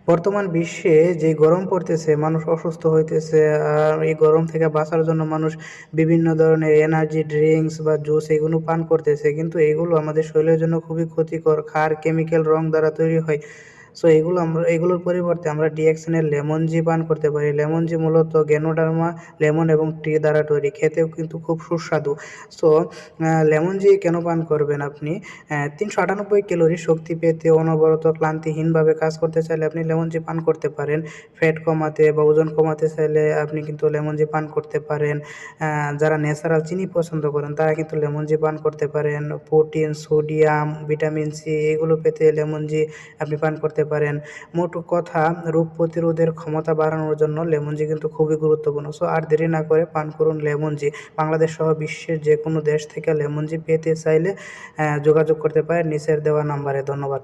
বর্তমান বিশ্বে যে গরম পড়তেছে, মানুষ অসুস্থ হইতেছে। আর এই গরম থেকে বাঁচার জন্য মানুষ বিভিন্ন ধরনের এনার্জি ড্রিঙ্কস বা জুস এগুলো পান করতেছে, কিন্তু এগুলো আমাদের শরীরের জন্য খুবই ক্ষতিকর। ক্ষার, কেমিক্যাল, রং দ্বারা তৈরি হয়। সো এগুলোর পরিবর্তে আমরা ডিএক্সএনের লেমন জি পান করতে পারি। লেমন জি মূলত গ্যানোডার্মা, লেমন এবং টি দ্বারা তৈরি, খেতেও কিন্তু খুব সুস্বাদু। সো লেমন জি কেন পান করবেন আপনি? 398 ক্যালোরি শক্তি পেতে, অনবরত ক্লান্তিহীনভাবে কাজ করতে চাইলে আপনি লেমন জি পান করতে পারেন। ফ্যাট কমাতে বা ওজন কমাতে চাইলে আপনি কিন্তু লেমন জি পান করতে পারেন। যারা ন্যাচারাল চিনি পছন্দ করেন তারা কিন্তু লেমন জি পান করতে পারেন। প্রোটিন, সোডিয়াম, ভিটামিন সি এগুলো পেতে লেমন জি আপনি পান করতে পারেন। মোট কথা, রোগ প্রতিরোধের ক্ষমতা বাড়ানোর জন্য লেমন জি কিন্তু খুবই গুরুত্বপূর্ণ। সো আর দেরি না করে পান করুন লেমন জি। বাংলাদেশ সহ বিশ্বের যে কোনো দেশ থেকে লেমন জি পেতে চাইলে যোগাযোগ করতে পারেন নিচের দেওয়া নাম্বারে। ধন্যবাদ।